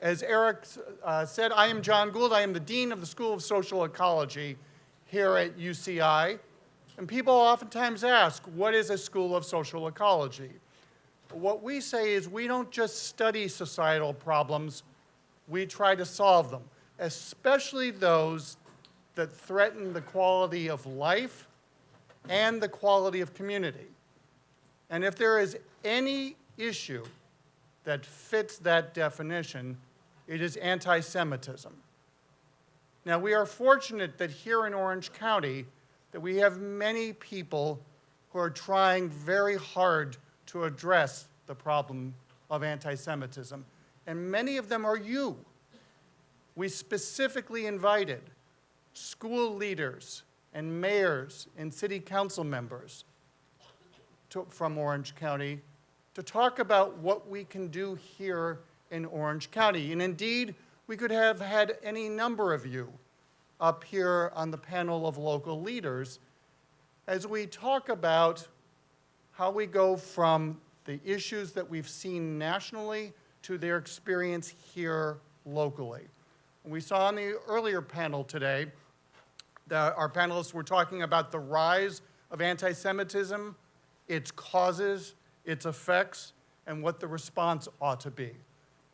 As Eric said, I am John Gould. I am the Dean of the School of Social Ecology here at UCI. And people oftentimes ask, what is a School of Social Ecology? What we say is we don't just study societal problems, we try to solve them, especially those that threaten the quality of life and the quality of community. And if there is any issue that fits that definition, it is anti-Semitism. Now, we are fortunate that here in Orange County that we have many people who are trying very hard to address the problem of anti-Semitism, and many of them are you. We specifically invited school leaders and mayors and city council members from Orange County to talk about what we can do here in Orange County. And indeed, we could have had any number of you up here on the panel of local leaders as we talk about how we go from the issues that we've seen nationally to their experience here locally. We saw in the earlier panel today that our panelists were talking about the rise of anti-Semitism, its causes, its effects, and what the response ought to be.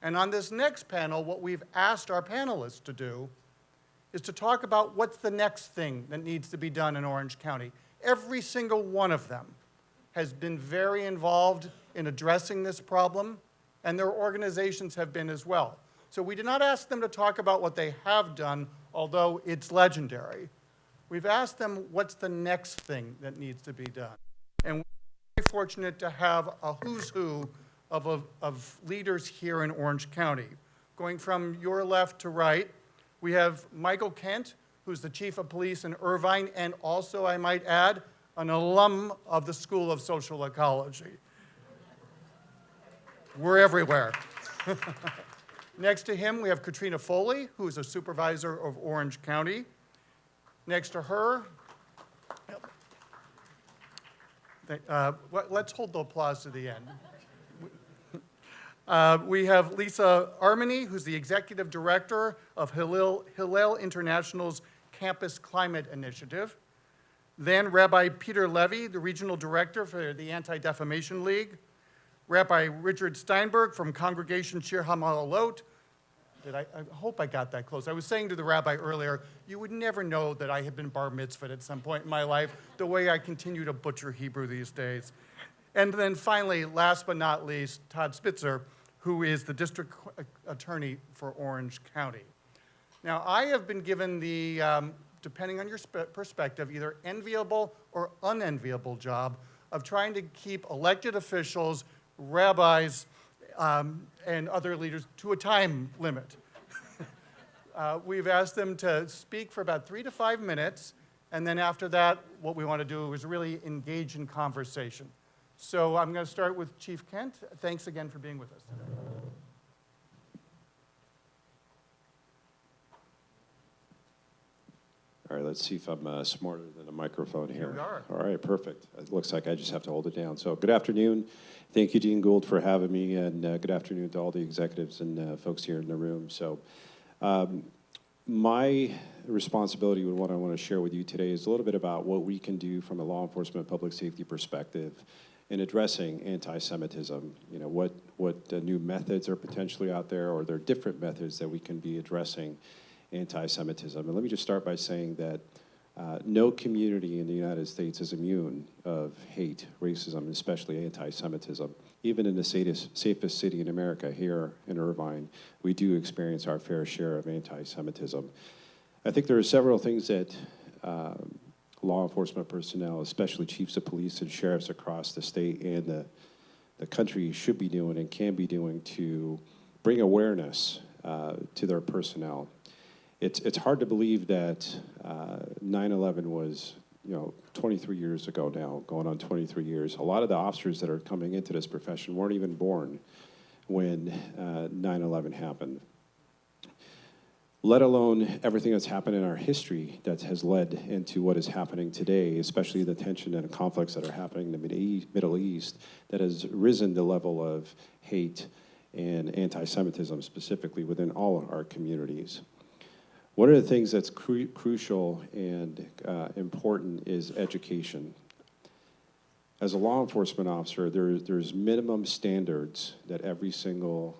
And on this next panel, what we've asked our panelists to do is to talk about what's the next thing that needs to be done in Orange County. Every single one of them has been very involved in addressing this problem, and their organizations have been as well. So we did not ask them to talk about what they have done, although it's legendary. We've asked them what's the next thing that needs to be done. And we're very fortunate to have a who's who of leaders here in Orange County. Going from your left to right, we have Michael Kent, who's the chief of police in Irvine, and also, I might add, an alum of the School of Social Ecology. We're everywhere. Next to him, we have Katrina Foley, who is a supervisor of Orange County. Next to her, let's hold the applause to the end. We have Lisa Armony, who's the executive director of Hillel International's Campus Climate Initiative. Then Rabbi Peter Levi, the regional director for the Anti-Defamation League. Rabbi Richard Steinberg from Congregation Shi-Ha-Ma'a. I hope I got that close. I was saying to the rabbi earlier, you would never know that I had been bar mitzvahed at some point in my life, the way I continue to butcher Hebrew these days. And then finally, last but not least, Todd Spitzer, who is the district attorney for Orange County. Now, I have been given the, depending on your perspective, either enviable or unenviable job of trying to keep elected officials, rabbis, and other leaders to a time limit. We've asked them to speak for about 3 to 5 minutes, and then after that, what we want to do is really engage in conversation. So I'm going to start with Chief Kent. Thanks again for being with us today. All right, let's see if I'm smarter than a microphone here. Here we are. All right, perfect. It looks like I just have to hold it down. So good afternoon. Thank you, Dean Gould, for having me, and good afternoon to all the executives and folks here in the room. So my responsibility with what I want to share with you today is a little bit about what we can do from a law enforcement public safety perspective in addressing anti-Semitism. You know, what new methods are potentially out there, or there are different methods that we can be addressing anti-Semitism. And let me just start by saying that no community in the United States is immune of hate, racism, especially anti-Semitism. Even in the safest city in America, here in Irvine, we do experience our fair share of anti-Semitism. I think there are several things that law enforcement personnel, especially chiefs of police and sheriffs across the state and the country should be doing and can be doing to bring awareness to their personnel. It's hard to believe that 9/11 was, 23 years ago now, going on 23 years. A lot of the officers that are coming into this profession weren't even born when 9/11 happened, let alone everything that's happened in our history that has led into what is happening today, especially the tension and conflicts that are happening in the Middle East that has risen the level of hate and anti-Semitism specifically within all our communities. One of the things that's crucial and important is education. As a law enforcement officer, there's minimum standards that every single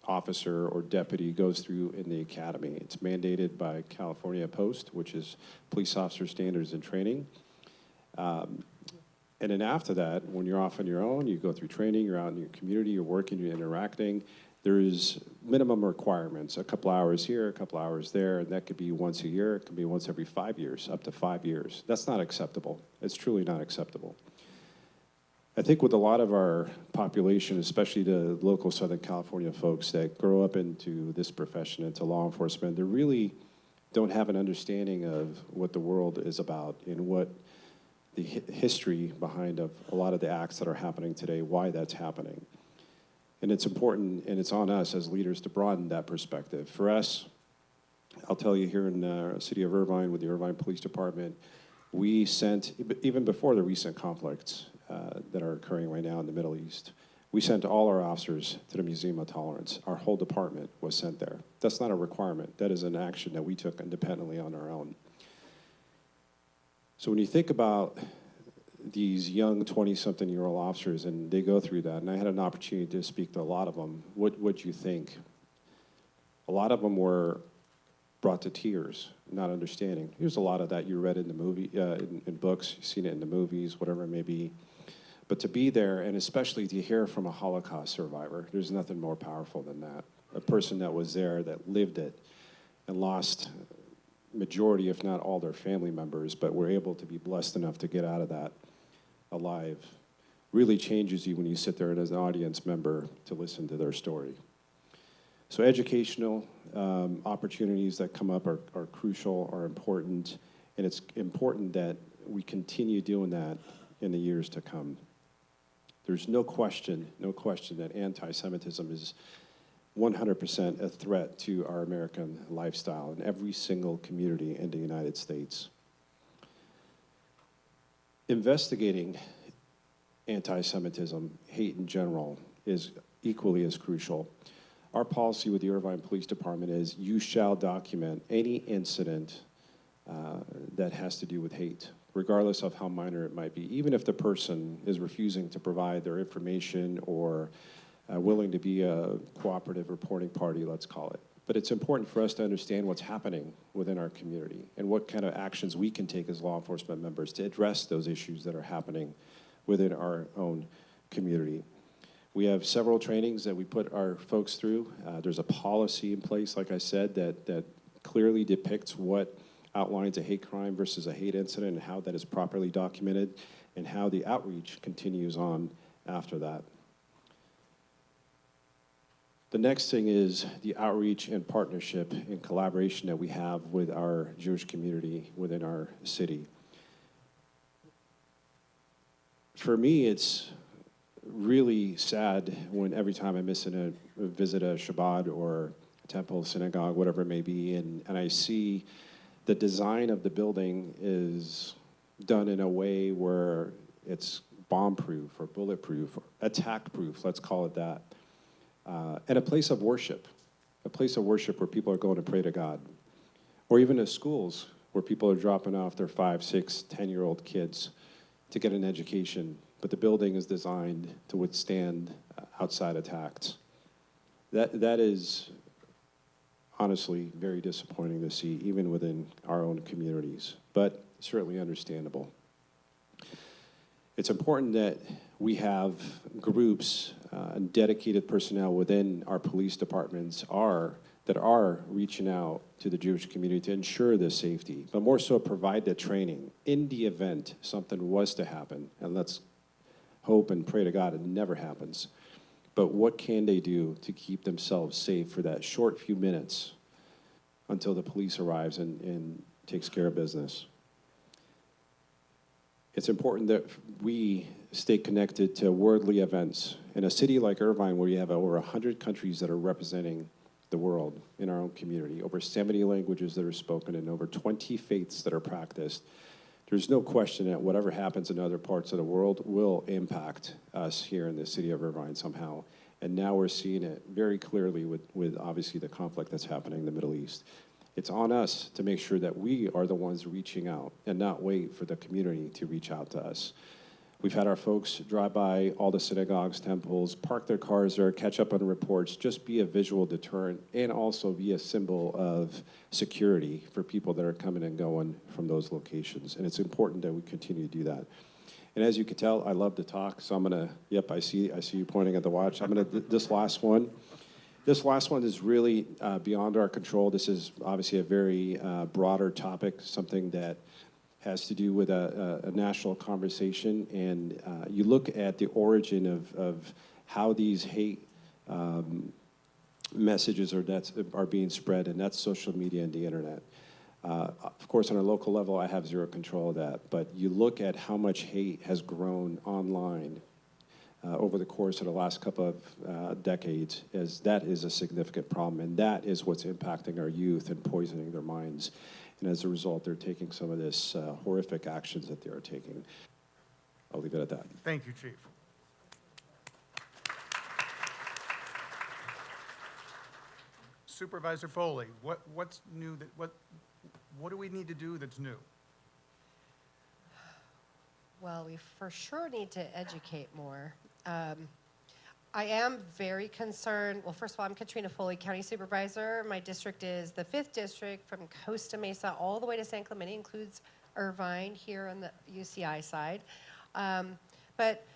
officer or deputy goes through in the academy. It's mandated by California Post, which is Police Officer Standards and Training. And then after that, when you're off on your own, you go through training, you're out in your community, you're working, you're interacting. There's minimum requirements, a couple hours here, a couple hours there, and that could be once a year, it could be once every 5 years, up to 5 years. That's not acceptable. It's truly not acceptable. I think with a lot of our population, especially the local Southern California folks that grow up into this profession, into law enforcement, they really don't have an understanding of what the world is about and what the history behind a lot of the acts that are happening today, why that's happening. And it's important, and it's on us as leaders to broaden that perspective. For us, I'll tell you here in the city of Irvine with the Irvine Police Department, we sent, even before the recent conflicts that are occurring right now in the Middle East, we sent all our officers to the Museum of Tolerance. Our whole department was sent there. That's not a requirement. That is an action that we took independently on our own. So when you think about these young 20-something-year-old officers and they go through that, and I had an opportunity to speak to a lot of them, what do you think? A lot of them were brought to tears, not understanding. There's a lot of that you read in the movie, in books, you've seen it in the movies, whatever it may be. But to be there, and especially to hear from a Holocaust survivor, there's nothing more powerful than that. A person that was there, that lived it, and lost majority, if not all, their family members, but were able to be blessed enough to get out of that alive, really changes you when you sit there as an audience member to listen to their story. So educational opportunities that come up are crucial, are important, and it's important that we continue doing that in the years to come. There's no question that anti-Semitism is 100% a threat to our American lifestyle in every single community in the United States. Investigating anti-Semitism, hate in general, is equally as crucial. Our policy with the Irvine Police Department is you shall document any incident that has to do with hate, regardless of how minor it might be, even if the person is refusing to provide their information or willing to be a cooperative reporting party, let's call it. But it's important for us to understand what's happening within our community and what kind of actions we can take as law enforcement members to address those issues that are happening within our own community. We have several trainings that we put our folks through. There's a policy in place, like I said, that clearly depicts what outlines a hate crime versus a hate incident and how that is properly documented and how the outreach continues on after that. The next thing is the outreach and partnership and collaboration that we have with our Jewish community within our city. For me, it's really sad when every time I visit a Shabbat or a temple, synagogue, whatever it may be, and I see the design of the building is done in a way where it's bomb-proof or bulletproof or attack-proof, let's call it that. And a place of worship where people are going to pray to God. Or even at schools where people are dropping off their 5, 6, 10-year-old kids to get an education, but the building is designed to withstand outside attacks. That is honestly very disappointing to see, even within our own communities, but certainly understandable. It's important that we have groups and dedicated personnel within our police departments that are reaching out to the Jewish community to ensure their safety, but more so provide the training in the event something was to happen, and let's hope and pray to God it never happens. But what can they do to keep themselves safe for that short few minutes until the police arrives and takes care of business? It's important that we stay connected to worldly events. In a city like Irvine, where you have over 100 countries that are representing the world in our own community, over 70 languages that are spoken, and over 20 faiths that are practiced, there's no question that whatever happens in other parts of the world will impact us here in the city of Irvine somehow. And now we're seeing it very clearly with obviously the conflict that's happening in the Middle East. It's on us to make sure that we are the ones reaching out and not wait for the community to reach out to us. We've had our folks drive by all the synagogues, temples, park their cars there, catch up on reports, just be a visual deterrent, and also be a symbol of security for people that are coming and going from those locations. And it's important that we continue to do that. And as you can tell, I love to talk, so I'm gonna, yep, I see you pointing at the watch. I'm gonna, this last one is really beyond our control. This is obviously a very broader topic, something that has to do with a national conversation, and you look at the origin of how these hate messages are being spread, and that's social media and the internet. Of course, on a local level, I have zero control of that, but you look at how much hate has grown online over the course of the last couple of decades, that is a significant problem, and that is what's impacting our youth and poisoning their minds. And as a result, they're taking some of this horrific actions that they are taking. I'll leave it at that. Thank you, Chief. Supervisor Foley, what's new? What do we need to do that's new? Well, we for sure need to educate more. I am very concerned. Well, first of all, I'm Katrina Foley, County Supervisor. My district is the 5th district from Costa Mesa all the way to San Clemente, includes Irvine here on the UCI side. But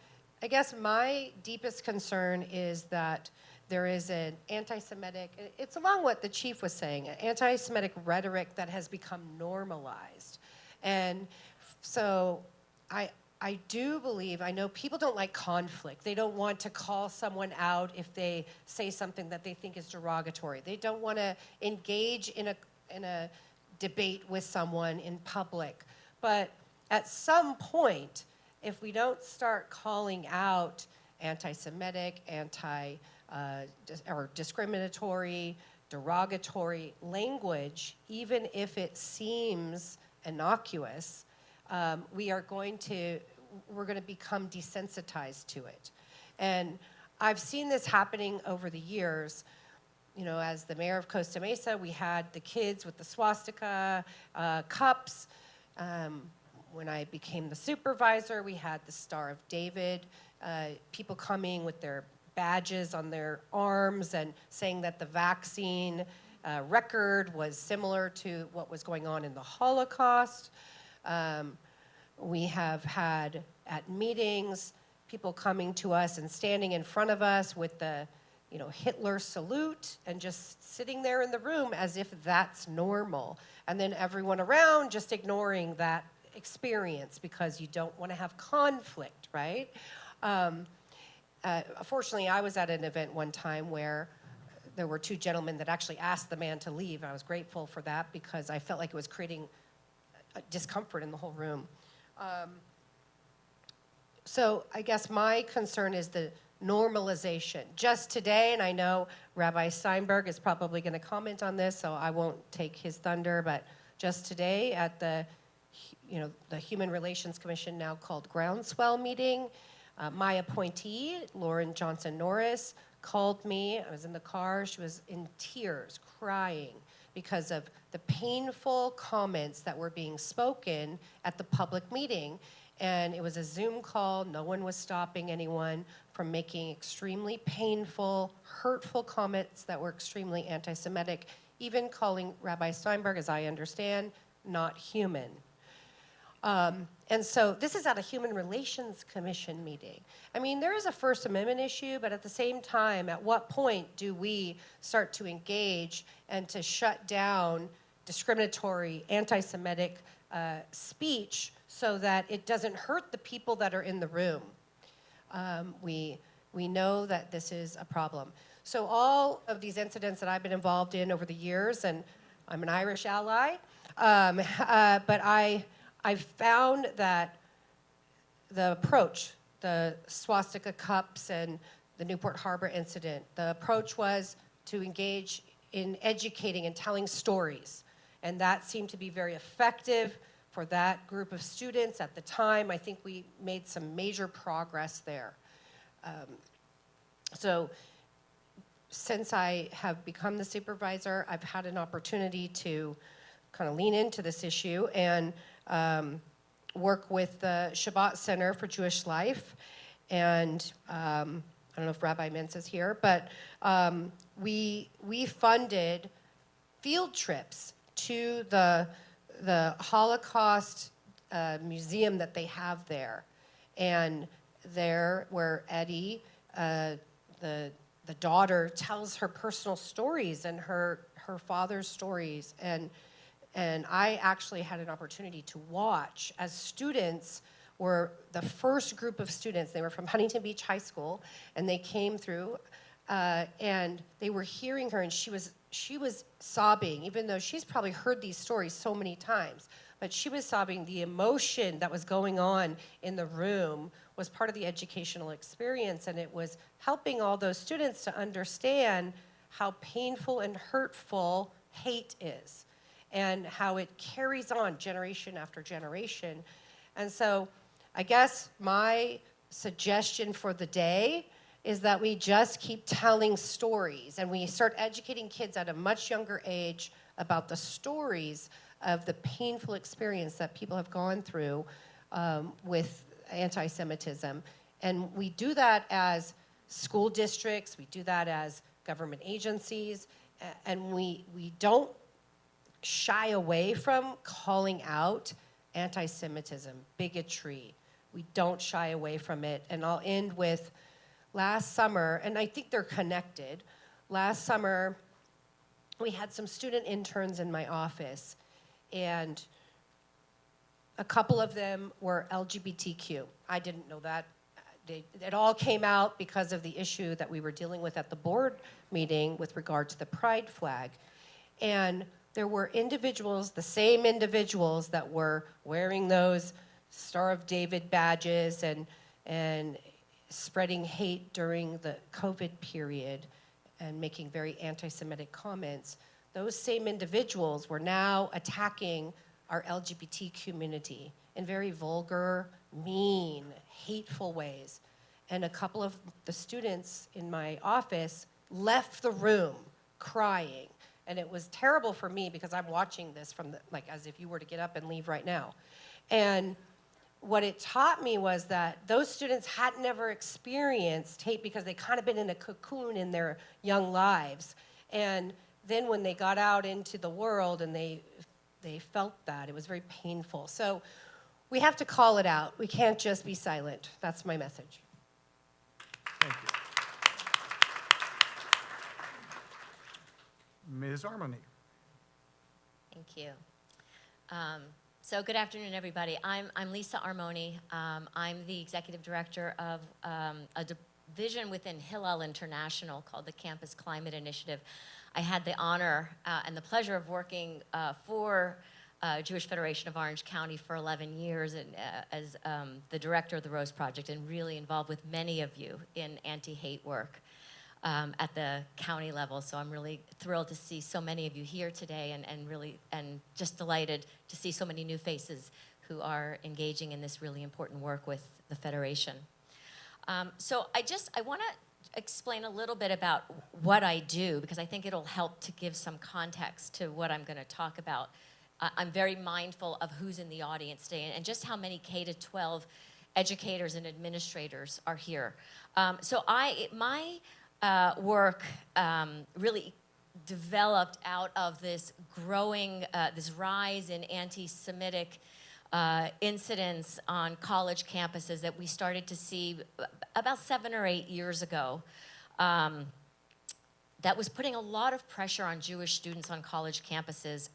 I guess my deepest concern is that there is an anti-Semitic, it's along what the chief was saying, an anti-Semitic rhetoric that has become normalized. And so I do believe, I know people don't like conflict. They don't want to call someone out if they say something that they think is derogatory. They don't want to engage in a debate with someone in public. But at some point, if we don't start calling out anti-Semitic, or discriminatory, derogatory language, even if it seems innocuous, we're going to become desensitized to it. And I've seen this happening over the years. You know, as the mayor of Costa Mesa, we had the kids with the swastika cups. When I became the supervisor, we had the Star of David, people coming with their badges on their arms and saying that the vaccine record was similar to what was going on in the Holocaust. We have had at meetings people coming to us and standing in front of us with the Hitler salute and just sitting there in the room as if that's normal. And then everyone around just ignoring that experience because you don't want to have conflict, right? Fortunately, I was at an event one time where there were 2 gentlemen that actually asked the man to leave. I was grateful for that because I felt like it was creating discomfort in the whole room. So I guess my concern is the normalization. Just today, and I know Rabbi Steinberg is probably going to comment on this, so I won't take his thunder, but just today at the Human Relations Commission, now called Groundswell meeting, my appointee, Lauren Johnson Norris, called me. I was in the car. She was in tears, crying because of the painful comments that were being spoken at the public meeting. And it was a Zoom call. No one was stopping anyone from making extremely painful, hurtful comments that were extremely anti-Semitic, even calling Rabbi Steinberg, as I understand, not human. And so this is at a Human Relations Commission meeting. I mean, there is a First Amendment issue, but at the same time, at what point do we start to engage and to shut down discriminatory, anti-Semitic speech so that it doesn't hurt the people that are in the room? We know that this is a problem. So all of these incidents that I've been involved in over the years, and I'm an Irish ally, but I've found that the approach, the swastika cups and the Newport Harbor incident, the approach was to engage in educating and telling stories. And that seemed to be very effective for that group of students at the time. I think we made some major progress there. So since I have become the supervisor, I've had an opportunity to kind of lean into this issue and work with the Shabbat Center for Jewish Life. And I don't know if Rabbi Mintz is here, but we funded field trips to the Holocaust museum that they have there. And there where Eddie, the daughter, tells her personal stories and her father's stories. And I actually had an opportunity to watch as students were the first group of students. They were from Huntington Beach High School, and they came through, and they were hearing her, and she was sobbing, even though she's probably heard these stories so many times. But she was sobbing. The emotion that was going on in the room was part of the educational experience, and it was helping all those students to understand how painful and hurtful hate is, and how it carries on generation after generation. And so I guess my suggestion for the day is that we just keep telling stories, and we start educating kids at a much younger age about the stories of the painful experience that people have gone through with anti-Semitism. And we do that as school districts, we do that as government agencies, and we don't shy away from calling out anti-Semitism, bigotry. We don't shy away from it. And I'll end with last summer, and I think they're connected. Last summer, we had some student interns in my office, and a couple of them were LGBTQ. I didn't know that. It all came out because of the issue that we were dealing with at the board meeting with regard to the pride flag. And there were individuals, the same individuals that were wearing those Star of David badges and spreading hate during the COVID period and making very anti-Semitic comments. Those same individuals were now attacking our LGBT community in very vulgar, mean, hateful ways. And a couple of the students in my office left the room crying. And it was terrible for me because I'm watching this from like as if you were to get up and leave right now. And what it taught me was that those students had never experienced hate because they kind of been in a cocoon in their young lives. And then when they got out into the world and they felt that, it was very painful. So we have to call it out. We can't just be silent. That's my message. Thank you. Ms. Armony. Thank you. So good afternoon, everybody. I'm Lisa Armony. I'm the executive director of a division within Hillel International called the Campus Climate Initiative. I had the honor and the pleasure of working for Jewish Federation of Orange County for 11 years and, as the director of the Rose Project, and really involved with many of you in anti-hate work at the county level. So I'm really thrilled to see so many of you here today, and just delighted to see so many new faces who are engaging in this really important work with the Federation. So I want to explain a little bit about what I do, because I think it'll help to give some context to what I'm going to talk about. I'm very mindful of who's in the audience today and just how many K-12 educators and administrators are here. So my work really developed out of this growing, this rise in anti-Semitic incidents on college campuses that we started to see about 7 or 8 years ago. That was putting a lot of pressure on Jewish students on college campuses.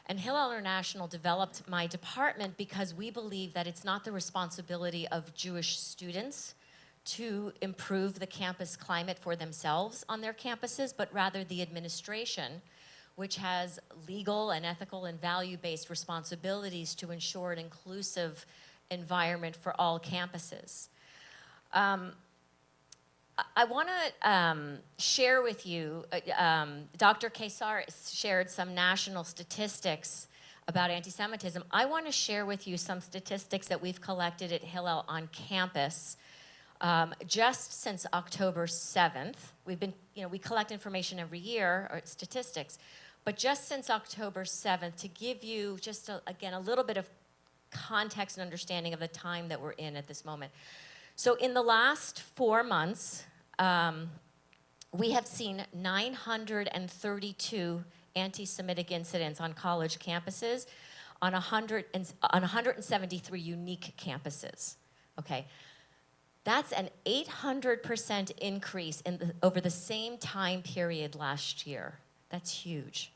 And Hillel International developed my department because we believe that it's not the responsibility of Jewish students to improve the campus climate for themselves on their campuses, but rather the administration, which has legal and ethical and value-based responsibilities to ensure an inclusive environment for all campuses. I want to share with you, Dr. Kesar shared some national statistics about anti-Semitism, I want to share with you some statistics that we've collected at Hillel on campus just since October 7th. We've been, we collect information every year, or statistics, but just since October 7th, to give you just, again, a little bit of context and understanding of the time that we're in at this moment. So in the last 4 months, we have seen 932 anti-Semitic incidents on college campuses on 173 unique campuses, okay? That's an 800% increase over the same time period last year. That's huge.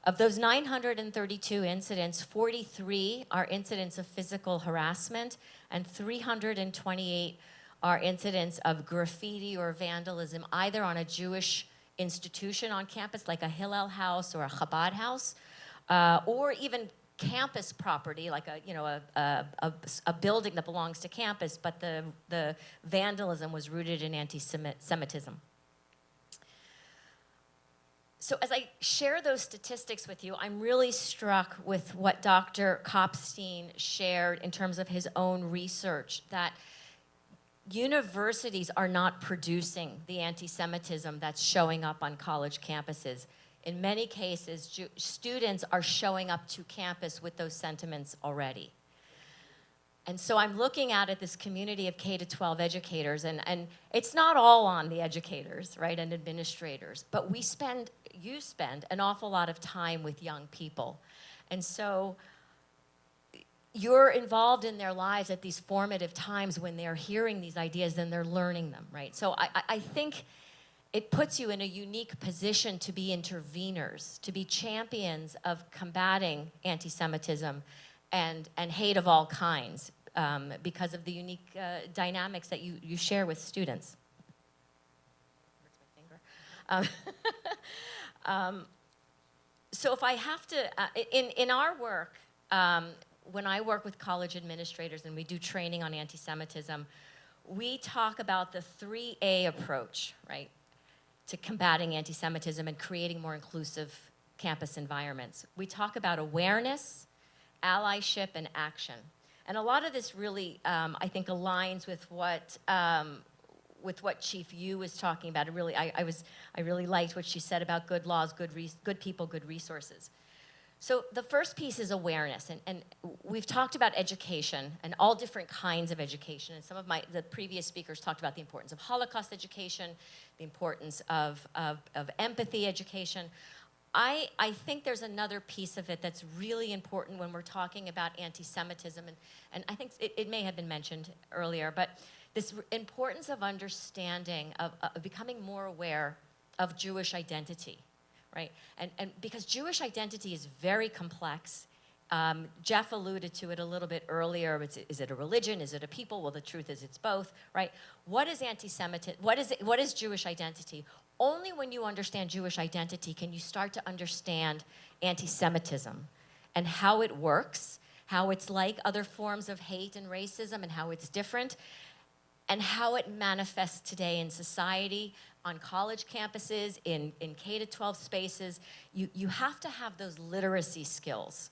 Of those 932 incidents, 43 are incidents of physical harassment, and 328 are incidents of graffiti or vandalism, either on a Jewish institution on campus, like a Hillel house or a Chabad house, or even campus property, like a building that belongs to campus, but the vandalism was rooted in anti-Semitism. So as I share those statistics with you, I'm really struck with what Dr. Kopstein shared in terms of his own research, that universities are not producing the anti-Semitism that's showing up on college campuses. In many cases, students are showing up to campus with those sentiments already. And so I'm looking out at this community of K-12 educators, and it's not all on the educators, right, and administrators, but you spend an awful lot of time with young people. And so you're involved in their lives at these formative times when they're hearing these ideas and they're learning them, right? So I think it puts you in a unique position to be interveners, to be champions of combating anti-Semitism and hate of all kinds, because of the unique dynamics that you share with students. Where's my finger? So if I have to, in our work, when I work with college administrators and we do training on anti-Semitism, we talk about the 3A approach, right, to combating anti-Semitism and creating more inclusive campus environments. We talk about awareness, allyship, and action. And a lot of this really, I think, aligns with what Chief Yu was talking about. I really liked what she said about good laws, good people, good resources. So the first piece is awareness, and we've talked about education and all different kinds of education, and some of the previous speakers talked about the importance of Holocaust education, the importance of empathy education. I think there's another piece of it that's really important when we're talking about anti-Semitism, and I think it may have been mentioned earlier, but this importance of understanding, of becoming more aware of Jewish identity. Right? And because Jewish identity is very complex. Jeff alluded to it a little bit earlier. Is it a religion? Is it a people? Well, the truth is it's both, right? What is anti-Semitism? What is Jewish identity? Only when you understand Jewish identity can you start to understand anti-Semitism and how it works, how it's like other forms of hate and racism and how it's different, and how it manifests today in society, on college campuses, in K-12 spaces. You have to have those literacy skills.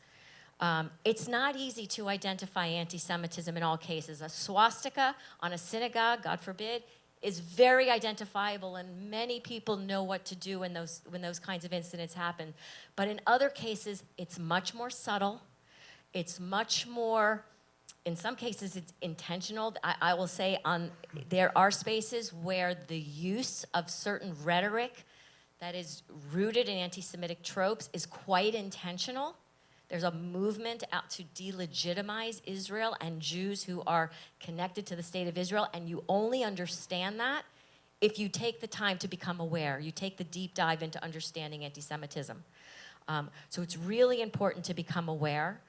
It's not easy to identify anti-Semitism in all cases. A swastika on a synagogue, God forbid, is very identifiable, and many people know what to do when those kinds of incidents happen. But in other cases, it's much more subtle. It's much more, in some cases, it's intentional. I will say there are spaces where the use of certain rhetoric that is rooted in anti-Semitic tropes is quite intentional. There's a movement out to delegitimize Israel and Jews who are connected to the state of Israel, and you only understand that if you take the time to become aware. You take the deep dive into understanding anti-Semitism. So it's really important to become aware.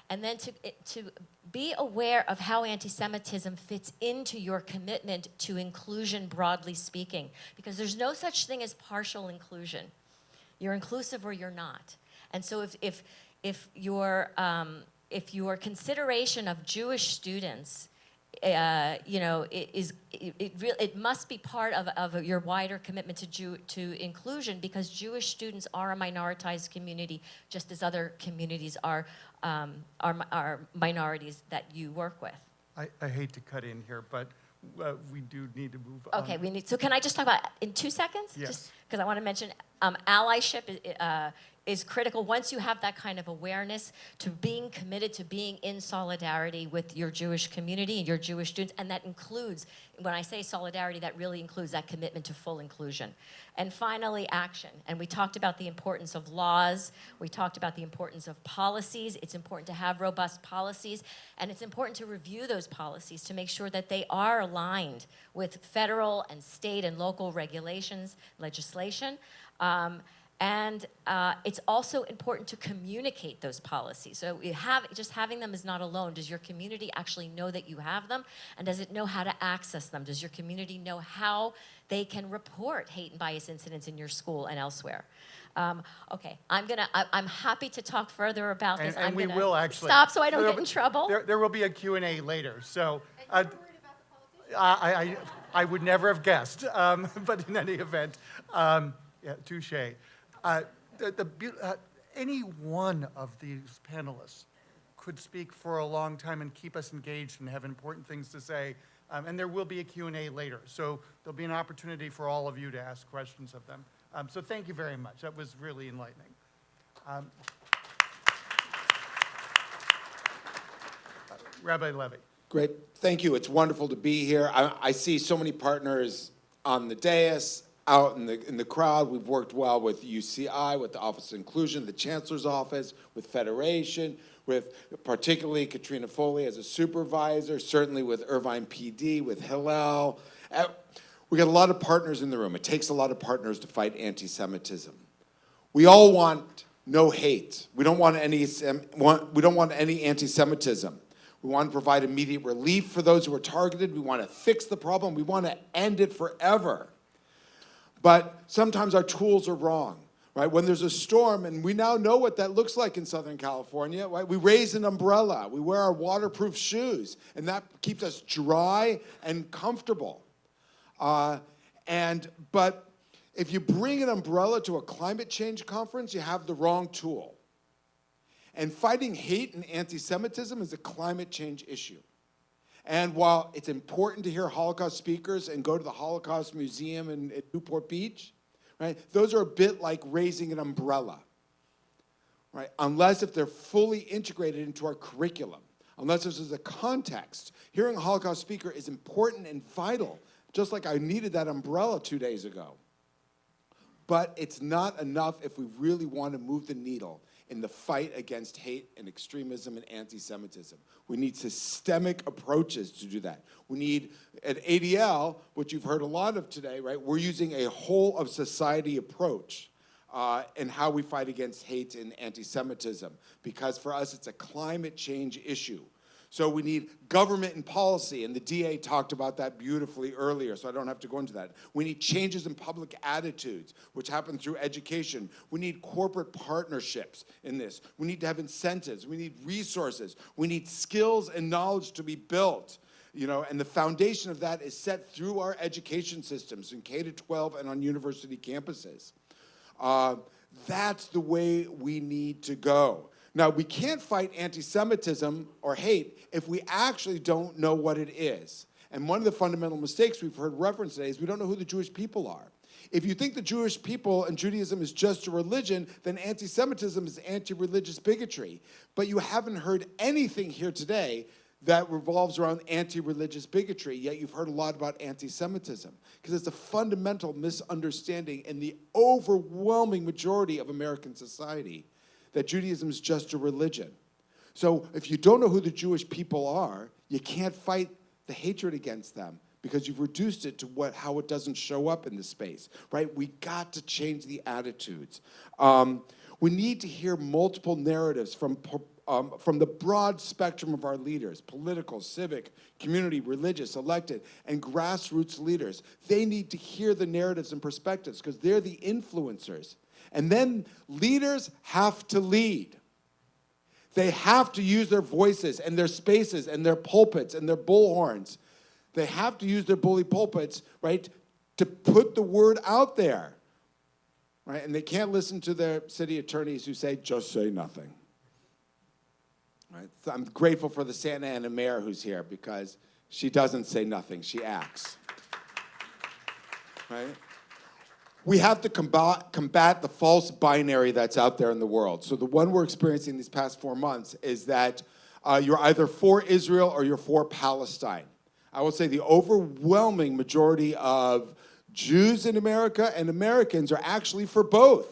And then to be aware of how anti-Semitism fits into your commitment to inclusion, broadly speaking, because there's no such thing as partial inclusion. You're inclusive or you're not. And so if your consideration of Jewish students it must be part of your wider commitment to inclusion, because Jewish students are a minoritized community, just as other communities are minorities that you work with. I hate to cut in here, but we do need to move on. Okay, so can I just talk about in 2 seconds? Yes. Just because I want to mention allyship is critical. Once you have that kind of awareness, to being committed to being in solidarity with your Jewish community and your Jewish students, and that includes, when I say solidarity, that really includes that commitment to full inclusion. And finally, action. And we talked about the importance of laws. We talked about the importance of policies. It's important to have robust policies, and it's important to review those policies to make sure that they are aligned with federal and state and local regulations, legislation. And it's also important to communicate those policies. So just having them is not alone. Does your community actually know that you have them? And does it know how to access them? Does your community know how they can report hate and bias incidents in your school and elsewhere? Okay, I'm happy to talk further about this. And we will actually. Stop so I don't get in trouble. There will be a Q&A later, so. I would never have guessed, but in any event, yeah, touche. Any one of these panelists could speak for a long time and keep us engaged and have important things to say, and there will be a Q&A later, so there'll be an opportunity for all of you to ask questions of them. So thank you very much. That was really enlightening. Rabbi Levi. Great, thank you. It's wonderful to be here. I see so many partners on the dais, out in the crowd. We've worked well with UCI, with the Office of Inclusion, the Chancellor's Office, with Federation, with particularly Katrina Foley as a supervisor, certainly with Irvine PD, with Hillel. We got a lot of partners in the room. It takes a lot of partners to fight anti-Semitism. We all want no hate. We don't want any anti-Semitism. We want to provide immediate relief for those who are targeted. We want to fix the problem. We want to end it forever. But sometimes our tools are wrong, right? When there's a storm, and we now know what that looks like in Southern California, right? We raise an umbrella. We wear our waterproof shoes, and that keeps us dry and comfortable. But if you bring an umbrella to a climate change conference, you have the wrong tool. And fighting hate and anti-Semitism is a climate change issue. And while it's important to hear Holocaust speakers and go to the Holocaust Museum in Newport Beach, right, those are a bit like raising an umbrella, right? Unless if they're fully integrated into our curriculum, unless this is a context. Hearing a Holocaust speaker is important and vital, just like I needed that umbrella 2 days ago. But it's not enough if we really want to move the needle in the fight against hate and extremism and anti-Semitism. We need systemic approaches to do that. We need, at ADL, which you've heard a lot of today, right, we're using a whole of society approach in how we fight against hate and anti-Semitism, because for us it's a climate change issue. So we need government and policy, and the DA talked about that beautifully earlier, so I don't have to go into that. We need changes in public attitudes, which happen through education. We need corporate partnerships in this. We need to have incentives. We need resources. We need skills and knowledge to be built. And the foundation of that is set through our education systems in K-12 and on university campuses. That's the way we need to go. Now, we can't fight anti-Semitism or hate if we actually don't know what it is. And one of the fundamental mistakes we've heard referenced today is we don't know who the Jewish people are. If you think the Jewish people and Judaism is just a religion, then anti-Semitism is anti-religious bigotry. But you haven't heard anything here today that revolves around anti-religious bigotry, yet you've heard a lot about anti-Semitism, because it's a fundamental misunderstanding in the overwhelming majority of American society that Judaism is just a religion. So if you don't know who the Jewish people are, you can't fight the hatred against them because you've reduced it to how it doesn't show up in the space, right? We got to change the attitudes. We need to hear multiple narratives from the broad spectrum of our leaders, political, civic, community, religious, elected, and grassroots leaders. They need to hear the narratives and perspectives because they're the influencers. And then leaders have to lead. They have to use their voices and their spaces and their pulpits and their bullhorns. They have to use their bully pulpits, right, to put the word out there, right? And they can't listen to their city attorneys who say, just say nothing. Right? So I'm grateful for the Santa Ana mayor who's here because she doesn't say nothing, she acts. Right? We have to combat the false binary that's out there in the world. So the one we're experiencing these past 4 months is that you're either for Israel or you're for Palestine. I will say the overwhelming majority of Jews in America and Americans are actually for both.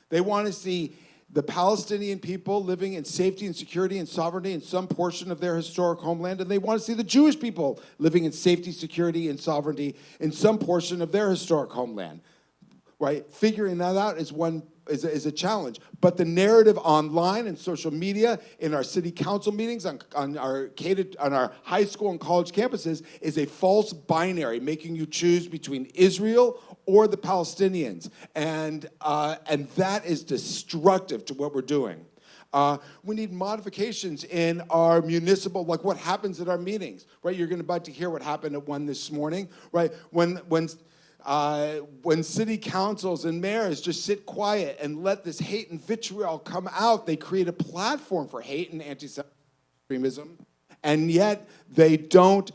They want to see the Palestinian people living in safety and security and sovereignty in some portion of their historic homeland, and they want to see the Jewish people living in safety, security, and sovereignty in some portion of their historic homeland. Right? Figuring that out is a challenge. But the narrative online and social media, in our city council meetings, on our high school and college campuses, is a false binary, making you choose between Israel or the Palestinians. And that is destructive to what we're doing. We need modifications in our municipal, like what happens at our meetings, right? You're about to hear what happened at one this morning, right? When city councils and mayors just sit quiet and let this hate and vitriol come out, they create a platform for hate and anti-Semitism, and yet they don't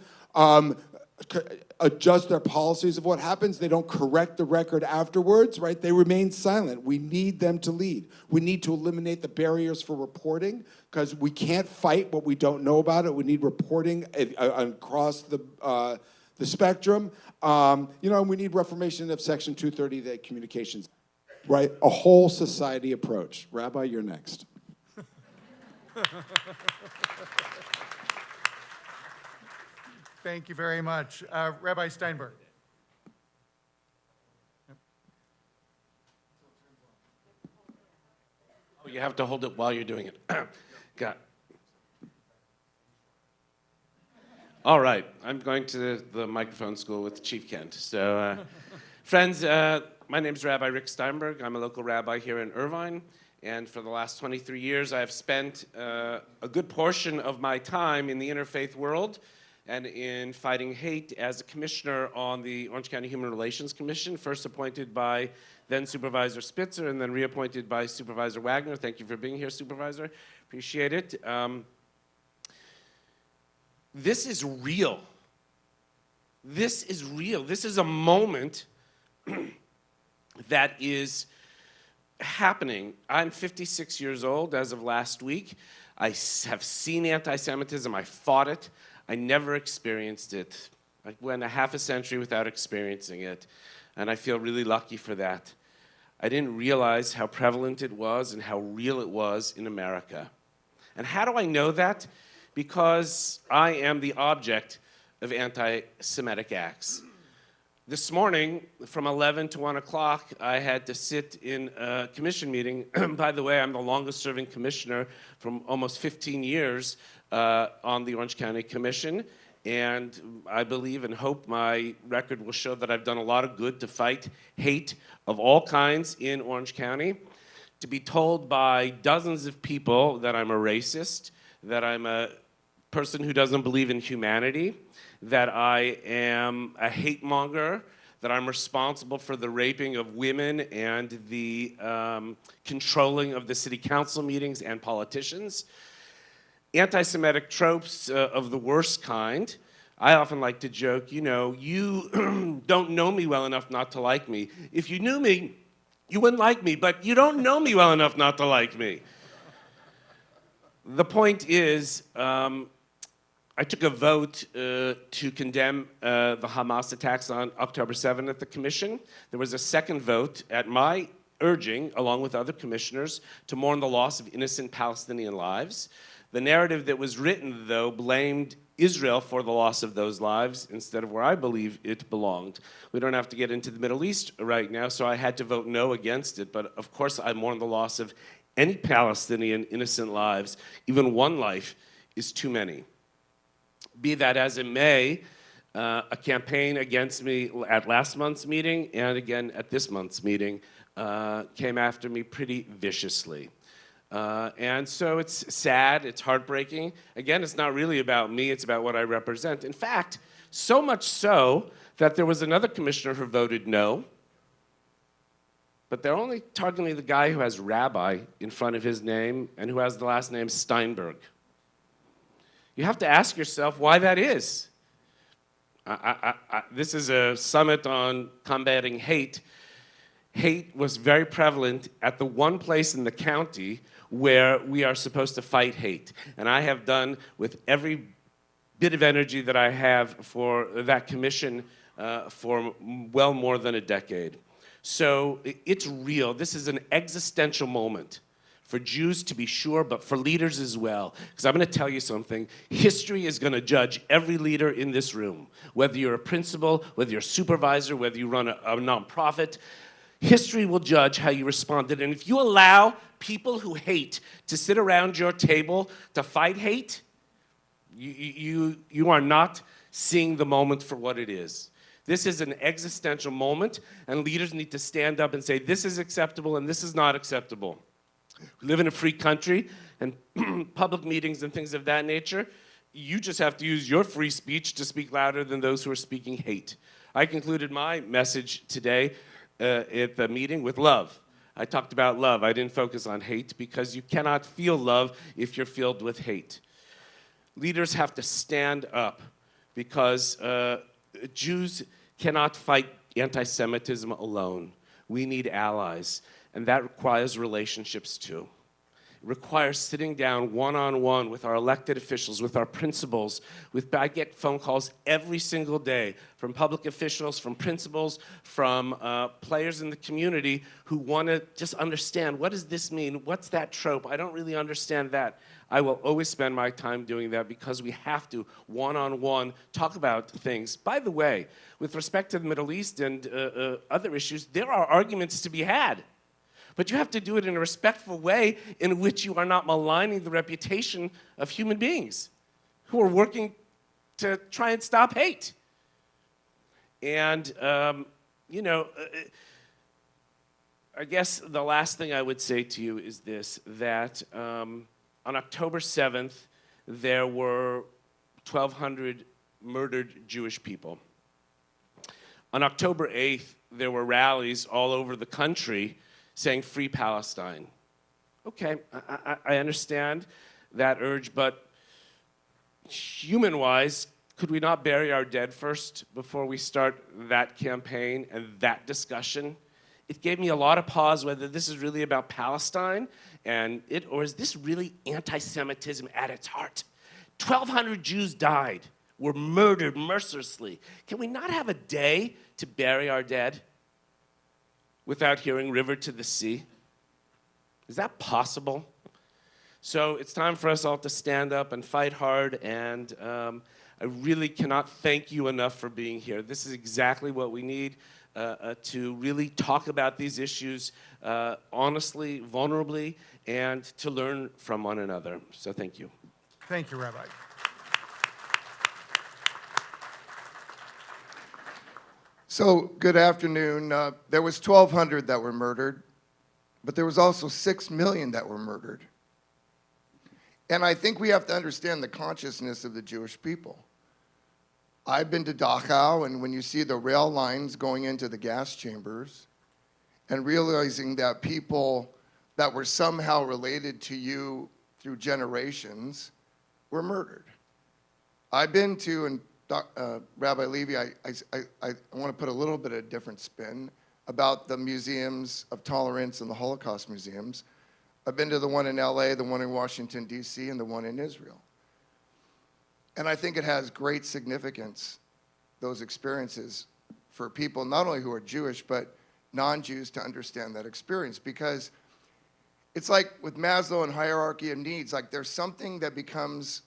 adjust their policies of what happens. They don't correct the record afterwards, right? They remain silent. We need them to lead. We need to eliminate the barriers for reporting because we can't fight what we don't know about it. We need reporting across the spectrum. We need reformation of Section 230 of the Communications, right? A whole society approach. Rabbi, you're next. Thank you very much. Rabbi Steinberg. Oh, you have to hold it while you're doing it. Got. All right, I'm going to the microphone school with Chief Kent. So, friends, my name's Rabbi Rick Steinberg. I'm a local rabbi here in Irvine. And for the last 23 years, I've spent a good portion of my time in the interfaith world and in fighting hate as a commissioner on the Orange County Human Relations Commission, first appointed by then Supervisor Spitzer and then reappointed by Supervisor Wagner. Thank you for being here, Supervisor. Appreciate it. This is real. This is real. This is a moment that is happening. I'm 56 years old as of last week. I have seen anti-Semitism. I fought it. I never experienced it. I went a half a century without experiencing it, and I feel really lucky for that. I didn't realize how prevalent it was and how real it was in America. And how do I know that? Because I am the object of anti-Semitic acts. This morning, from 11 to 1 o'clock, I had to sit in a commission meeting. By the way, I'm the longest-serving commissioner from almost 15 years on the Orange County Commission, and I believe and hope my record will show that I've done a lot of good to fight hate of all kinds in Orange County. To be told by dozens of people that I'm a racist, that I'm a person who doesn't believe in humanity, that I am a hate monger, that I'm responsible for the raping of women and the controlling of the city council meetings and politicians. Anti-Semitic tropes of the worst kind. I often like to joke, you don't know me well enough not to like me. If you knew me, you wouldn't like me, but you don't know me well enough not to like me. The point is, I took a vote to condemn the Hamas attacks on October 7th at the commission. There was a second vote at my urging, along with other commissioners, to mourn the loss of innocent Palestinian lives. The narrative that was written, though, blamed Israel for the loss of those lives instead of where I believe it belonged. We don't have to get into the Middle East right now, so I had to vote no against it. But of course, I mourn the loss of any Palestinian innocent lives. Even one life is too many. Be that as it may, a campaign against me at last month's meeting and again at this month's meeting came after me pretty viciously. And so it's sad, it's heartbreaking. Again, it's not really about me, it's about what I represent. In fact, so much so that there was another commissioner who voted no, but they're only targeting the guy who has Rabbi in front of his name and who has the last name Steinberg. You have to ask yourself why that is. This is a summit on combating hate. Hate was very prevalent at the one place in the county where we are supposed to fight hate. And I have done with every bit of energy that I have for that commission for well more than a decade. So it's real. This is an existential moment for Jews, to be sure, but for leaders as well. Because I'm going to tell you something. History is going to judge every leader in this room, whether you're a principal, whether you're a supervisor, whether you run a nonprofit. History will judge how you responded. And if you allow people who hate to sit around your table to fight hate, you are not seeing the moment for what it is. This is an existential moment, and leaders need to stand up and say, this is acceptable and this is not acceptable. We live in a free country, and public meetings and things of that nature, you just have to use your free speech to speak louder than those who are speaking hate. I concluded my message today at the meeting with love. I talked about love. I didn't focus on hate because you cannot feel love if you're filled with hate. Leaders have to stand up because Jews cannot fight anti-Semitism alone. We need allies, and that requires relationships too. It requires sitting down one-on-one with our elected officials, with our principals. I get phone calls every single day from public officials, from principals, from players in the community who want to just understand, what does this mean? What's that trope? I don't really understand that. I will always spend my time doing that because we have to, one-on-one, talk about things. By the way, with respect to the Middle East and other issues, there are arguments to be had. But you have to do it in a respectful way in which you are not maligning the reputation of human beings who are working to try and stop hate. And, I guess the last thing I would say to you is this, that on October 7th, there were 1,200 murdered Jewish people. On October 8th, there were rallies all over the country saying free Palestine. Okay, I understand that urge, but human-wise, could we not bury our dead first before we start that campaign and that discussion? It gave me a lot of pause whether this is really about Palestine or is this really anti-Semitism at its heart? 1,200 Jews died, were murdered mercilessly. Can we not have a day to bury our dead without hearing river to the sea? Is that possible? So it's time for us all to stand up and fight hard, and I really cannot thank you enough for being here. This is exactly what we need to really talk about these issues honestly, vulnerably, and to learn from one another. So thank you. Thank you, Rabbi. So, good afternoon. There was 1,200 that were murdered, but there was also 6 million that were murdered. And I think we have to understand the consciousness of the Jewish people. I've been to Dachau, and when you see the rail lines going into the gas chambers and realizing that people that were somehow related to you through generations were murdered. I've been to, and Rabbi Levi, I want to put a little bit of a different spin about the museums of tolerance and the Holocaust museums. I've been to the one in LA, the one in Washington, D.C., and the one in Israel. And I think it has great significance, those experiences, for people not only who are Jewish, but non-Jews to understand that experience. Because it's like with Maslow and hierarchy of needs, like there's something that becomes,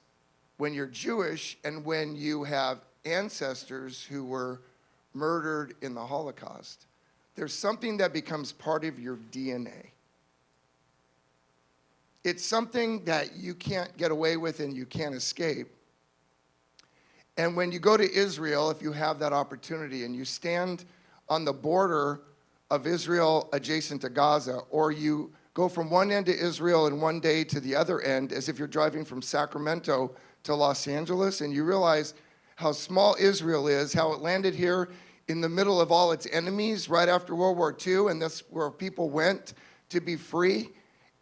when you're Jewish and when you have ancestors who were murdered in the Holocaust, there's something that becomes part of your DNA. It's something that you can't get away with and you can't escape. And when you go to Israel, if you have that opportunity and you stand on the border of Israel adjacent to Gaza, or you go from one end to Israel in one day to the other end as if you're driving from Sacramento to Los Angeles, and you realize how small Israel is, how it landed here in the middle of all its enemies right after World War II, and that's where people went to be free,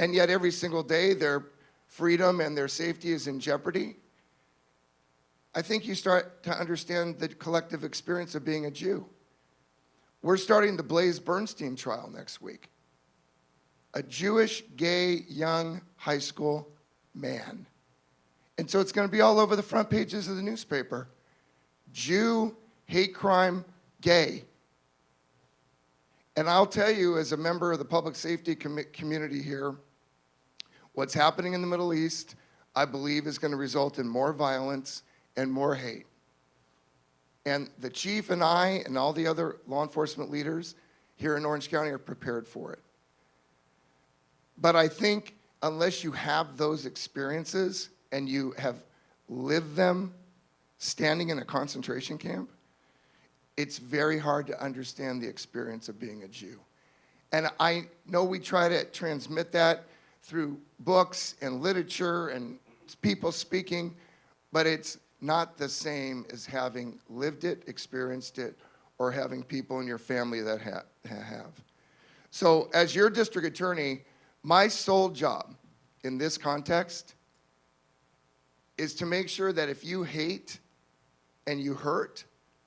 and yet every single day their freedom and their safety is in jeopardy. I think you start to understand the collective experience of being a Jew. We're starting the Blaze Bernstein trial next week. A Jewish, gay, young high school man. And so it's going to be all over the front pages of the newspaper. Jew, hate crime, gay. And I'll tell you, as a member of the public safety community here, what's happening in the Middle East, I believe, is going to result in more violence and more hate. And the chief and I and all the other law enforcement leaders here in Orange County are prepared for it. But I think unless you have those experiences and you have lived them standing in a concentration camp, it's very hard to understand the experience of being a Jew. And I know we try to transmit that through books and literature and people speaking, but it's not the same as having lived it, experienced it, or having people in your family that have. So as your district attorney, my sole job in this context is to make sure that if you hate and you hurt,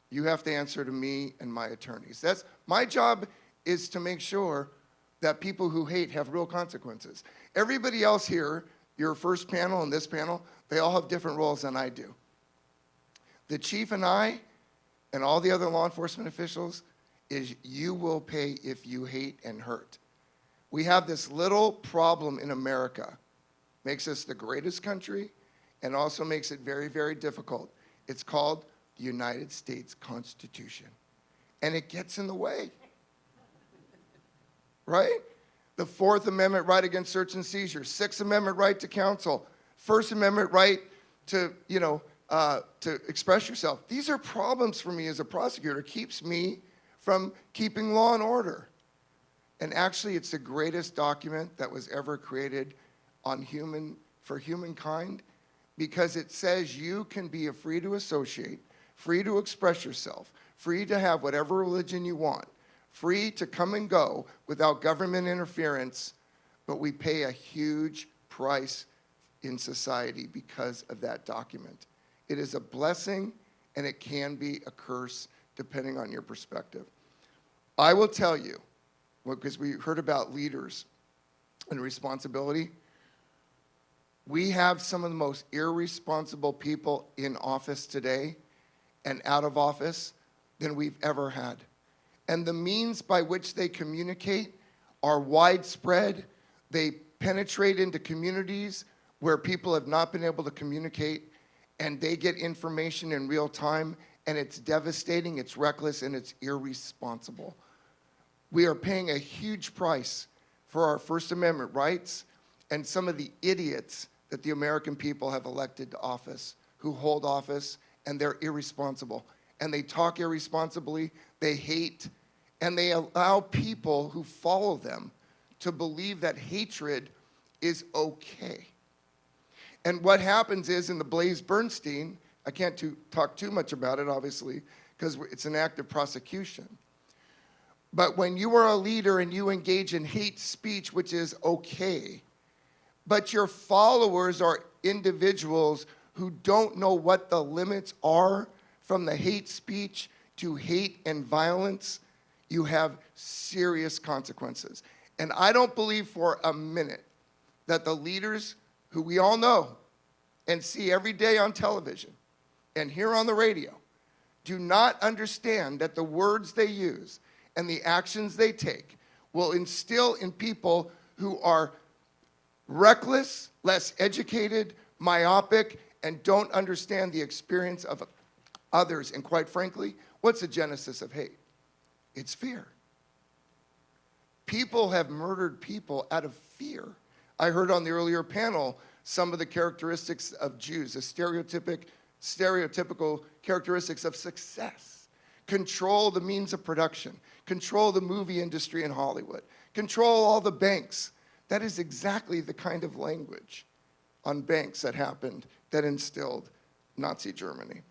you have to answer to me and my attorneys. That's my job, is to make sure that people who hate have real consequences. Everybody else here, your first panel and this panel, they all have different roles than I do. The chief and I and all the other law enforcement officials is you will pay if you hate and hurt. We have this little problem in America. Makes us the greatest country and also makes it very, very difficult. It's called the United States Constitution. And it gets in the way. Right? The Fourth Amendment right against search and seizure, Sixth Amendment right to counsel, First Amendment right to, to express yourself. These are problems for me as a prosecutor. Keeps me from keeping law and order. And actually, it's the greatest document that was ever created for humankind, because it says you can be free to associate, free to express yourself, free to have whatever religion you want, free to come and go without government interference, but we pay a huge price in society because of that document. It is a blessing, and it can be a curse depending on your perspective. I will tell you, because we heard about leaders and responsibility, we have some of the most irresponsible people in office today and out of office than we've ever had. And the means by which they communicate are widespread. They penetrate into communities where people have not been able to communicate, and they get information in real time, and it's devastating, it's reckless, and it's irresponsible. We are paying a huge price for our First Amendment rights and some of the idiots that the American people have elected to office, who hold office, and they're irresponsible. And they talk irresponsibly, they hate, and they allow people who follow them to believe that hatred is okay. And what happens is, in the Blaze Bernstein, I can't talk too much about it, obviously, because it's an active prosecution. But when you are a leader and you engage in hate speech, which is okay, but your followers are individuals who don't know what the limits are from the hate speech to hate and violence, you have serious consequences. And I don't believe for a minute that the leaders who we all know and see every day on television and hear on the radio do not understand that the words they use and the actions they take will instill in people who are reckless, less educated, myopic, and don't understand the experience of others. And quite frankly, what's the genesis of hate? It's fear. People have murdered people out of fear. I heard on the earlier panel some of the characteristics of Jews, the stereotypical characteristics of success. Control the means of production, control the movie industry in Hollywood, control all the banks, That is exactly the kind of language on banks that happened that instilled Nazi Germany.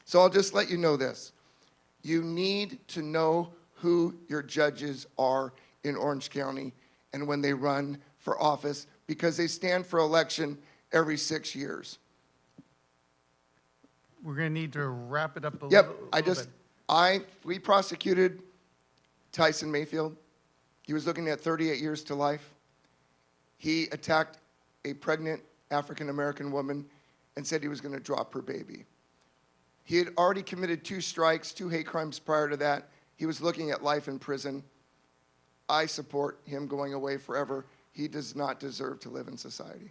So I'll just let you know this. You need to know who your judges are in Orange County and when they run for office, because they stand for election every 6 years. We're going to need to wrap it up a Yep, little bit. we prosecuted Tyson Mayfield. He was looking at 38 years to life. He attacked a pregnant African-American woman and said he was going to drop her baby. He had already committed 2 strikes, 2 hate crimes prior to that. He was looking at life in prison. I support him going away forever. He does not deserve to live in society.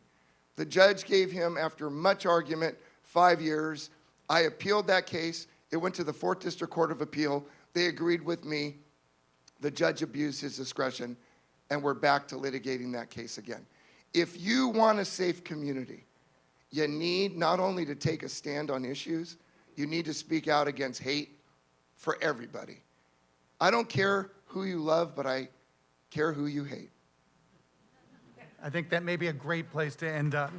The judge gave him, after much argument, 5 years. I appealed that case. It went to the 4th District Court of Appeal. They agreed with me. The judge abused his discretion, and we're back to litigating that case again. If you want a safe community, you need not only to take a stand on issues, you need to speak out against hate for everybody. I don't care who you love, but I care who you hate. I think that may be a great place to end up.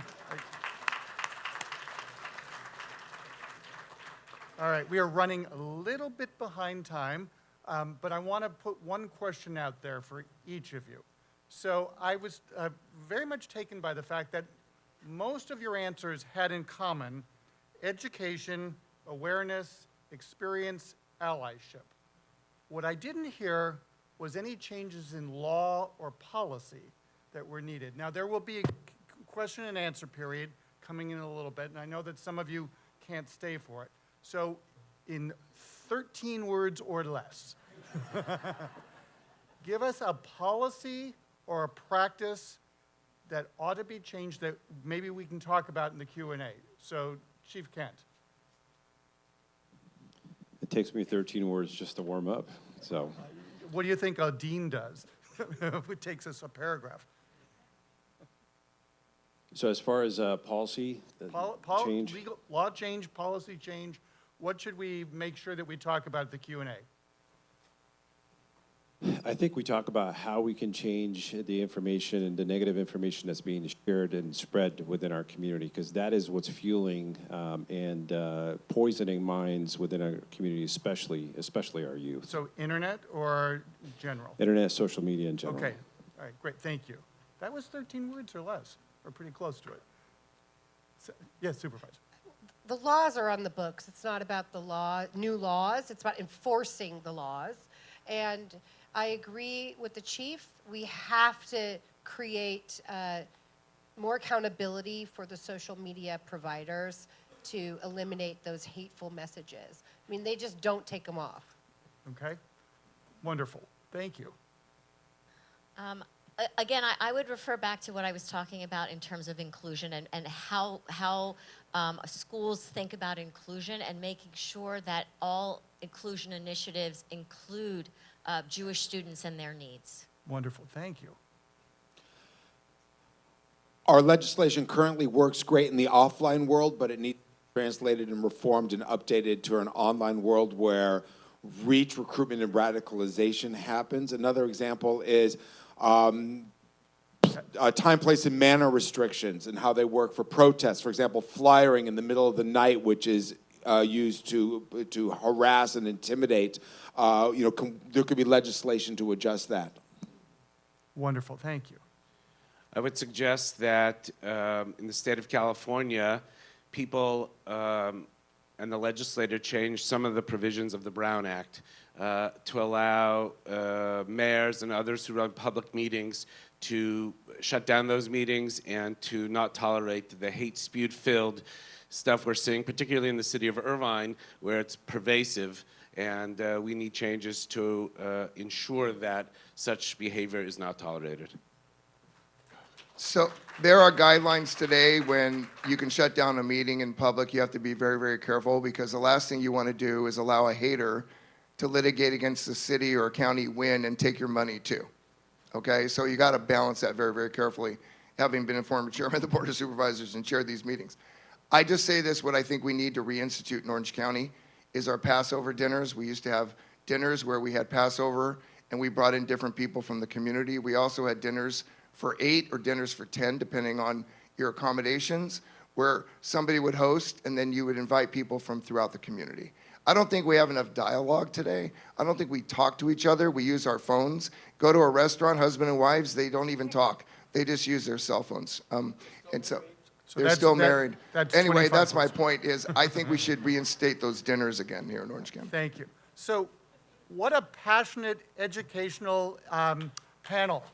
All right, we are running a little bit behind time, but I want to put one question out there for each of you. So I was very much taken by the fact that most of your answers had in common education, awareness, experience, allyship. What I didn't hear was any changes in law or policy that were needed. Now, there will be a question and answer period coming in a little bit, and I know that some of you can't stay for it. So in 13 words or less, give us a policy or a practice that ought to be changed that maybe we can talk about in the Q&A. So, Chief Kent. It takes me 13 words just to warm up, so. What do you think a dean does? It takes us a paragraph. So as far as policy change, Legal, law change, policy change, what should we make sure that we talk about at the Q&A? I think we talk about how we can change the information and the negative information that's being shared and spread within our community, because that is what's fueling and poisoning minds within our community, especially our youth. So internet or general? Internet, social media in general. Okay, all right, great, thank you. That was 13 words or less, or pretty close to it. So, yes, Supervisor. The laws are on the books. It's not about the law, new laws. It's about enforcing the laws. And I agree with the chief. We have to create more accountability for the social media providers to eliminate those hateful messages. I mean, they just don't take them off. Okay, wonderful, thank you. Again, I would refer back to what I was talking about in terms of inclusion and how schools think about inclusion and making sure that all inclusion initiatives include Jewish students and their needs. Wonderful, thank you. Our legislation currently works great in the offline world, but it needs to be translated and reformed and updated to an online world where reach, recruitment, and radicalization happens. Another example is time, place, and manner restrictions and how they work for protests. For example, flyering in the middle of the night, which is used to harass and intimidate. There could be legislation to adjust that. Wonderful, thank you. I would suggest that in the state of California, people and the legislature change some of the provisions of the Brown Act to allow mayors and others who run public meetings to shut down those meetings and to not tolerate the hate spew-filled stuff we're seeing, particularly in the city of Irvine, where it's pervasive, and we need changes to ensure that such behavior is not tolerated. So there are guidelines today when you can shut down a meeting in public. You have to be very, very careful, because the last thing you want to do is allow a hater to litigate against the city or county win and take your money too. Okay, so you got to balance that very, very carefully, having been a former chairman of the Board of Supervisors and chaired these meetings. I just say this, what I think we need to reinstitute in Orange County is our Passover dinners. We used to have dinners where we had Passover and we brought in different people from the community. We also had dinners for 8 or dinners for 10, depending on your accommodations, where somebody would host and then you would invite people from throughout the community. I don't think we have enough dialogue today. I don't think we talk to each other. We use our phones. Go to a restaurant, husband and wives, they don't even talk. They just use their cell phones. And so they're that's- still that- married. that's Anyway, that's my 25%. point is I think we should reinstate those dinners again here in Orange County. Thank you. So what a passionate educational panel.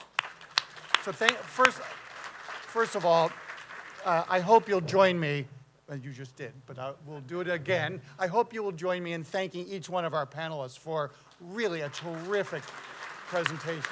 So first of all, I hope you'll join me, you just did, but we'll do it again. I hope you will join me in thanking each one of our panelists for really a terrific presentation.